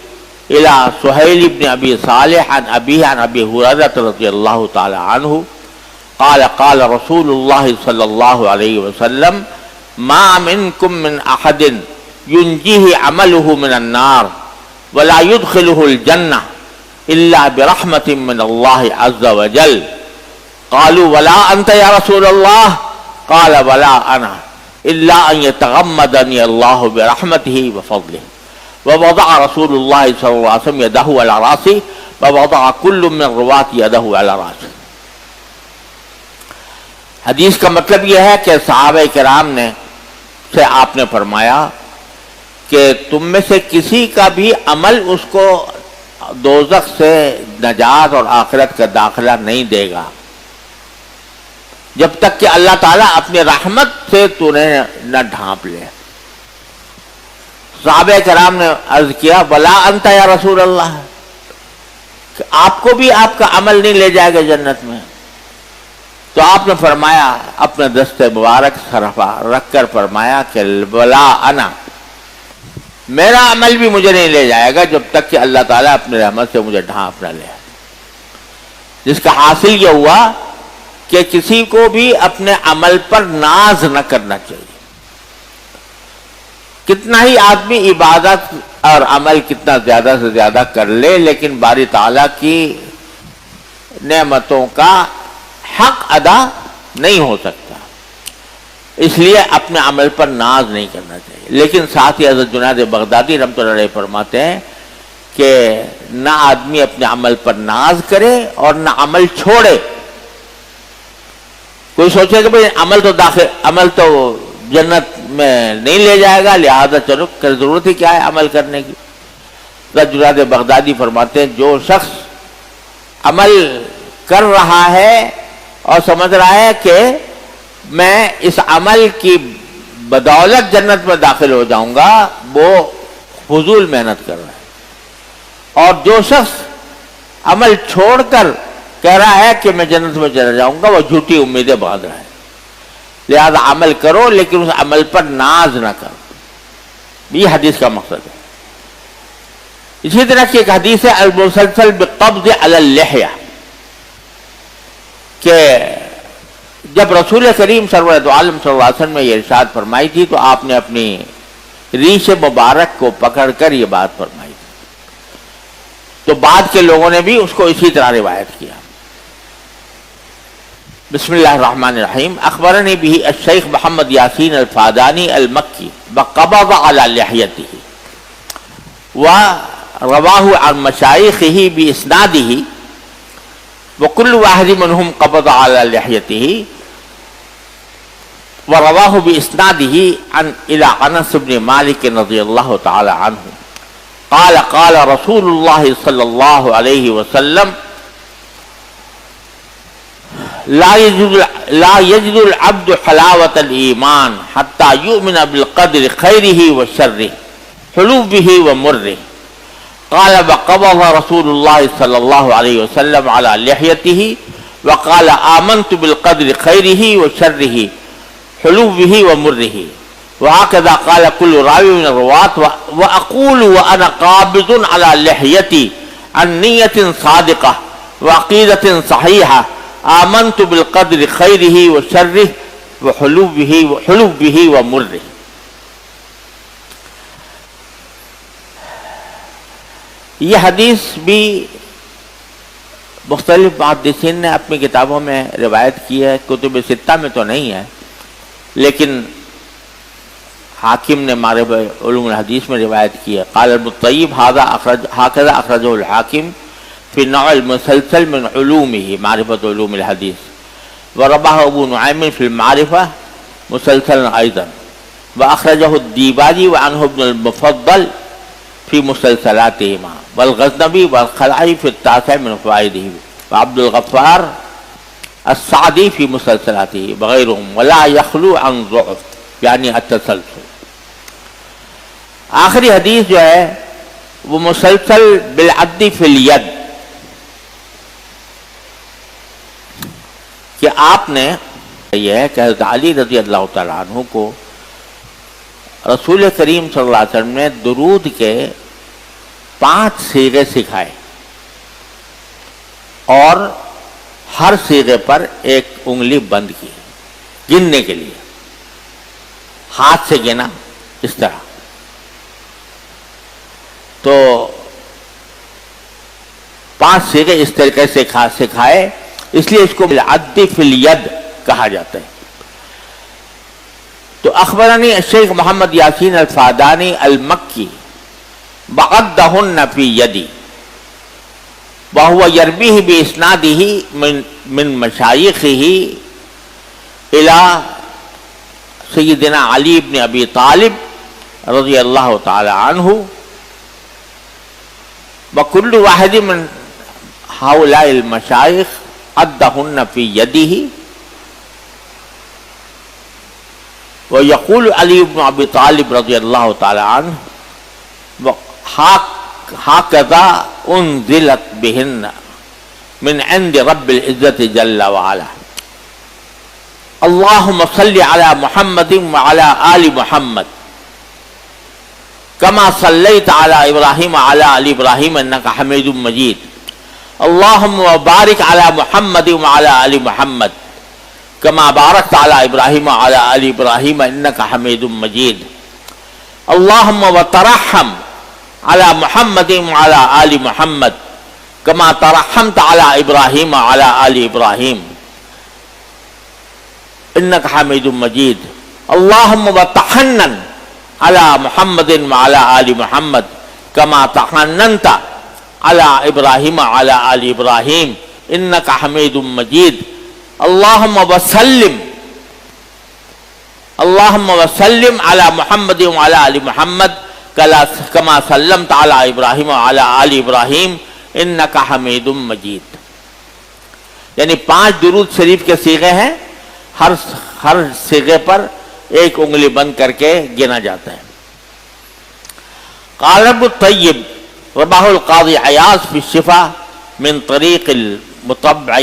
إلى سهيل بن أبي صالح عن أبيه عن أبي هريرة رضي الله تعالى عنه قال قال رسول الله صلى الله عليه وسلم ما منكم من أحد ينجيه عمله من النار ولا يدخله الجنة إلا برحمة من الله عز وجل. قالوا ولا أنت يا رسول الله؟ قال ولا أنا إلا أن يتغمدني الله برحمته وفضله. ووضع رسول الله صلى الله عليه وسلم يده على رأسه ووضع كل من رواة يده على رأسه. حدیث کا مطلب یہ ہے کہ صحابہ کرام نے سے آپ نے فرمایا کہ تم میں سے کسی کا بھی عمل اس کو دوزخ سے نجات اور آخرت کا داخلہ نہیں دے گا جب تک کہ اللہ تعالیٰ اپنی رحمت سے تمہیں نہ ڈھانپ لے. صحابہ کرام نے عرض کیا ولا انت یا رسول اللہ، کہ آپ کو بھی آپ کا عمل نہیں لے جائے گا جنت میں. تو آپ نے فرمایا، اپنے دست مبارک طرفہ رکھ کر فرمایا کہ ولا انا، میرا عمل بھی مجھے نہیں لے جائے گا جب تک کہ اللہ تعالیٰ اپنی رحمت سے مجھے ڈھانپ نہ لے. جس کا حاصل یہ ہوا کہ کسی کو بھی اپنے عمل پر ناز نہ کرنا چاہیے. کتنا ہی آدمی عبادت اور عمل کتنا زیادہ سے زیادہ کر لے، لیکن باری تعالیٰ کی نعمتوں کا حق ادا نہیں ہو سکتا. اس لیے اپنے عمل پر ناز نہیں کرنا چاہیے. لیکن ساتھ ہی حضرت جنید بغدادی رحمۃ اللہ علیہ فرماتے ہیں کہ نہ آدمی اپنے عمل پر ناز کرے اور نہ عمل چھوڑے. کوئی سوچے کہ بھئی عمل تو جنت میں نہیں لے جائے گا، لہذا چلو ضرورت ہی کیا ہے عمل کرنے کی. حضرت جنید بغدادی فرماتے ہیں جو شخص عمل کر رہا ہے اور سمجھ رہا ہے کہ میں اس عمل کی بدولت جنت میں داخل ہو جاؤں گا، وہ فضول محنت کر رہا ہے. اور جو شخص عمل چھوڑ کر کہہ رہا ہے کہ میں جنت میں چلا جاؤں گا، وہ جھوٹی امیدیں باندھ رہا ہے. لہذا عمل کرو لیکن اس عمل پر ناز نہ کرو. یہ حدیث کا مقصد ہے. اسی طرح کی ایک حدیث ہے المسلسل بالقبض علی اللحیہ، کہ جب رسول کریم سرور دو عالم صلی اللہ علیہ وسلم نے یہ ارشاد فرمائی تھی تو آپ نے اپنی ریش مبارک کو پکڑ کر یہ بات فرمائی تھی. تو بعد کے لوگوں نے بھی اس کو اسی طرح روایت کیا. بسم اللہ الرحمن الرحیم. اخبرنی به الشیخ محمد یاسین الفادانی المکی وقبض علی لحیته ورواہ عن مشایخه باسناده وكل واحد منهم قبض على لحيته ورواه بإسناده عن إلى أنس بن مالك رضي الله تعالى عنه قال قال رسول الله صلى الله عليه وسلم لا يجد العبد حلاوة الإيمان حتى يؤمن بالقدر خيره وشره حلوه ومره. قال وقبض رسول الله صلى الله عليه وسلم على لحيته وقال آمنت بالقدر خيره وشره حلوه ومره. وهكذا قال كل راوي من الرواة. وأقول وأنا قابض على لحيتي عن نية صادقة وعقيدة صحيحة آمنت بالقدر خيره وشره وحلوه ومره. یہ حدیث بھی مختلف محدثین نے اپنی کتابوں میں روایت کی ہے. کتب ستہ میں تو نہیں ہے، لیکن حاکم نے معرفت علوم الحدیث میں روایت کی ہے. قال الطیب هكذا اخرجه الحاکم في النوع المسلسل من علومه معرفت علوم الحدیث ورباه ابو نعیم في المعرفة مسلسلا ايضا واخرجه الدیباجی وعنه ابن المفضل في مسلسلاتهما والغزنبي والخلعي في التاسع من فوائده وعبد الغفار السعدی فی مسلسلاتی وغیرهم ولا یخلو عن ضعف یعنی التسلسل. آخری حدیث جو ہے وہ مسلسل بالعد فی الید، کہ آپ نے یہ ہے کہ حضرت علی رضی اللہ تعالیٰ عنہ کو رسول کریم صلی اللہ علیہ وسلم نے درود کے 5 صیغے سکھائے اور ہر صیغے پر ایک انگلی بند کی گننے کے لیے، ہاتھ سے گنا اس طرح. تو 5 صیغے اس طریقے سے سکھائے، اس لیے اس کو بالعد فی الید کہا جاتا ہے. تو اخبرنی الشیخ محمد یاسین الفادانی المکی بعدہن فی یدی وهو يرويه بإسناده من مشايخه إلى سيدنا علي بن أبي طالب رضي الله تعالى عنه، وكل واحد من هؤلاء المشايخ عدهن في يده. ويقول علي بن أبي طالب رضي الله تعالى عنه هكذا انزلت بهن من عند رب العزة جل وعلا. اللهم صل على محمد وعلى آل محمد كما صليت على إبراهيم وعلى آل إبراهيم إنك حميد مجيد. اللهم وبارك على محمد وعلى آل محمد كما باركت على إبراهيم وعلى آل إبراهيم إنك حميد مجيد. اللهم وترحم على محمد وعلى آل محمد كما ترحمت على إبراهيم وعلى آل إبراهيم إنك حميد مجيد. اللهم وتحنن على محمد وعلى آل محمد كما تحننت على إبراهيم وعلى آل إبراهيم إنك حميد مجيد. اللهم وسلم على محمد وعلى آل محمد كما سلمت على ابراہیم وعلى آل ابراہیم انک حمید مجید. یعنی 5 درود شریف کے صیغے ہیں، ہر صیغے پر ایک انگلی بند کر کے گنا جاتا ہے. قال ابن الطیب رواه القاضی عیاض في الشفاء من طریق المطبع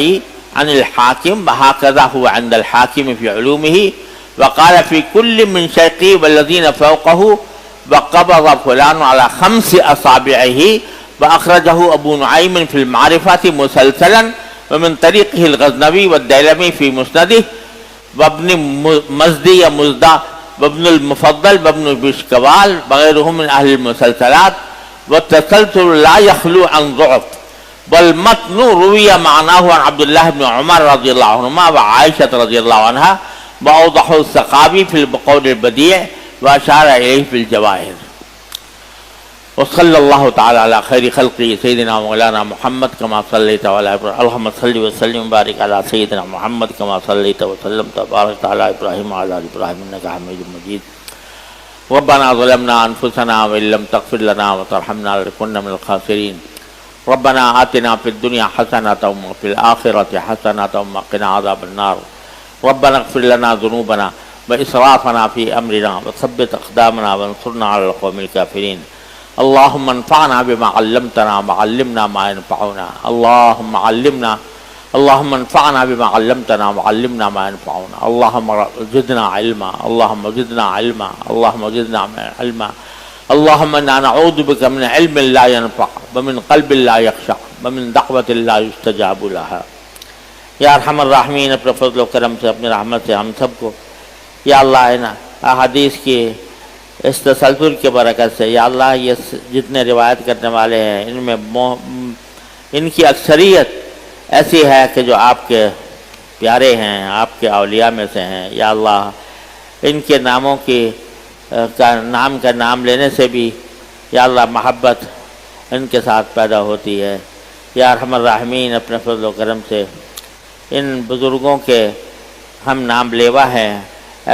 عن الحاکم وهكذا هو عند الحاکم في علومه. وقال في كل من شيخه والذين فوقه وقبض فلان على 5 أصابعه. وأخرجه أبو نعيم في المعرفة مسلسلا ومن طريقه الغزنوي والديلمي في مسنده وابن مزدي مزدى وابن المفضل وابن بشكوال وغيرهم من أهل المسلسلات. والتسلسل لا يخلو عن ضعف، والمتن روي معناه عن عبد الله بن عمر رضي الله عنهما وعائشة رضي الله عنها وأوضحه السقابي في القول البديع وأشار إليه في الجواهر. وصلى الله تعالى على خير خلقه سيدنا مولانا محمد كما صليت على إبراهيم. اللهم صل وسلم وبارك على سيدنا محمد كما صليت وسلمت وباركت على إبراهيم وعلى آل إبراهيم إنك حميد مجيد. ربنا ظلمنا أنفسنا وإن لم تغفر لنا وترحمنا لنكن من الخاسرين. ربنا آتنا في الدنيا حسنة وفي الآخرة حسنة وقنا عذاب النار. ربنا اغفر لنا ذنوبنا وإسرافنا في أمرنا وثبت أقدامنا وانصرنا على القوم الكافرين. اللهم انفعنا بما علمتنا وعلمنا ما ينفعنا. اللهم انفعنا بما علمتنا وعلمنا ما ينفعنا. اللهم زدنا علما. اللهم زدنا علما. اللهم زدنا علما. اللهم انا نعوذ بك من علم لا ينفع ومن قلب لا يخشع ومن دعوة لا يستجاب لها. یا ارحم الراحمین، اپنے فضل و کرم سے، اپنی رحمت سے ہم سب کو یا اللہ ان احادیث کی اس تسلسل کے برکت سے یا اللہ یہ جتنے روایت کرنے والے ہیں ان میں ان کی اکثریت ایسی ہے کہ جو آپ کے پیارے ہیں، آپ کے اولیاء میں سے ہیں. یا اللہ ان کے ناموں کی نام کا نام لینے سے بھی یا اللہ محبت ان کے ساتھ پیدا ہوتی ہے. یا ارحم الراحمین، اپنے فضل و کرم سے ان بزرگوں کے ہم نام لیوا ہیں،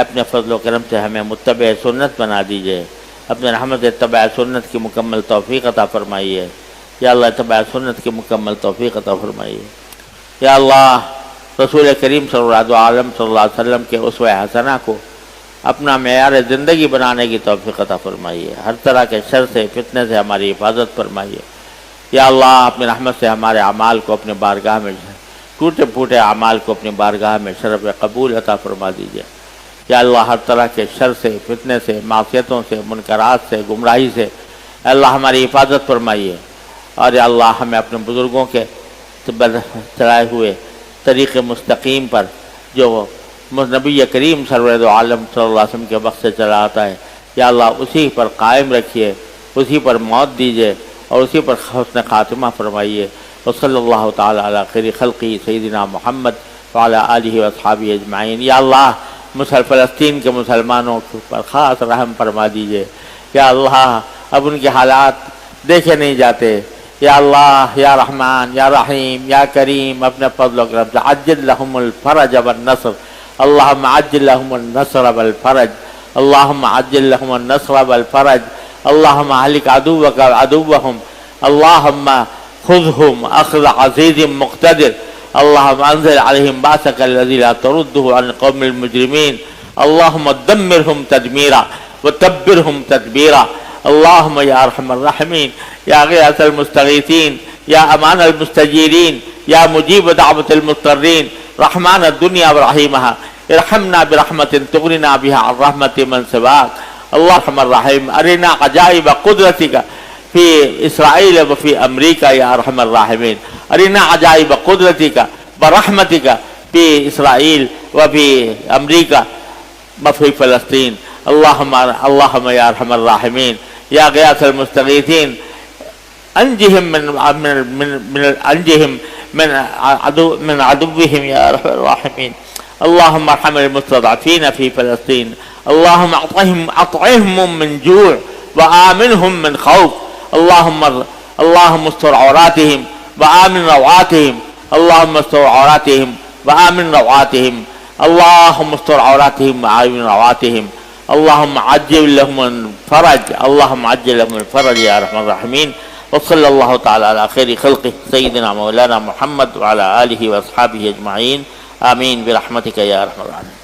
اپنے فضل و کرم سے ہمیں متبع سنت بنا دیجئے. اپنے رحمت اتباع سنت کی مکمل توفیق عطا فرمائیے. یا اللہ اتباع سنت کی مکمل توفیق عطا فرمائیے. یا اللہ رسول کریم صلی اللہ علیہ وسلم کے اسوہ حسنہ کو اپنا معیار زندگی بنانے کی توفیق عطا فرمائیے، ہر طرح کے شر سے فتنے سے ہماری حفاظت فرمائیے۔ یا اللہ اپنی رحمت سے ہمارے اعمال کو اپنے بارگاہ میں، ٹوٹے پھوٹے اعمال کو اپنی بارگاہ میں شرف قبول عطا فرما دیجیے۔ یا اللہ ہر طرح کے شر سے، فتنے سے، معصیتوں سے، منکرات سے، گمراہی سے اے اللہ ہماری حفاظت فرمائیے، اور یا اللہ ہمیں اپنے بزرگوں کے چلائے ہوئے طریق مستقیم پر جو نبی کریم سرور عالم صلی اللہ علیہ وسلم کے وقت سے چلا آتا ہے، یا اللہ اسی پر قائم رکھیے، اسی پر موت دیجیے اور اسی پر حسن خاتمہ فرمائیے۔ وصلی اللہ تعالی علی خیر خلقی سیدنا محمد وعلی آلہ واصحابہ اجمعین۔ یا اللہ فلسطین کے مسلمانوں پر خاص رحم فرما دیجیے۔ یا اللہ اب ان کے حالات دیکھے نہیں جاتے، یا اللہ یا رحمان یا رحیم یا کریم اپنے فضل و کرم سے عجل لهم الفرج والنصر، اللہم عجل لهم النصر والفرج، اللہم عجل لهم النصر والفرج، اللہم اہلک عدوک عدوهم، اللہم خذهم اخذ عزیز مقتدر، اللہم انزل علیہم باسک الذی لا ترده عن قوم المجرمین، اللہم دمرهم تدمیرا وتبرهم تدبیرا، اللہم یا ارحم الراحمین یا غیاث المستغیثین یا امان المستجیرین یا مجیب دعوت المضطرین رحمان الدنیا ورحیمہا، ارحمنا برحمت تغننا بها عن رحمت من سواک، اللہم الرحیم ارنا عجائب قدرتک فی اسرائیل وفی امریکہ یا ارحم الراحمین، ارنا عجائب قدرتک برحمتک فی اسرائیل وفی امریکہ وفی فلسطین، اللہم یا ارحم الراحمین یا غیاث المستغیثین انجہم من عدوہم یا ارحم الراحمین، اللہم ارحم المستضعفین فی فلسطین، اللہم اطعمہم من جوع وآمنہم من خوف، اللہم استر عوراتہم وآمن روعاتہم، اللہم استر عوراتہم وآمن روعاتہم، اللہم استر عوراتہم وآمن روعاتہم، اللہم عجل لهم الفرج، اللہم عجل لهم الفرج یا ارحم الراحمین۔ وصلی اللہ تعالی علی خیر خلقہ سیدنا مولانا محمد وعلی آلہ واصحابہ اجمعین، آمین برحمتک یا ارحم الراحمین۔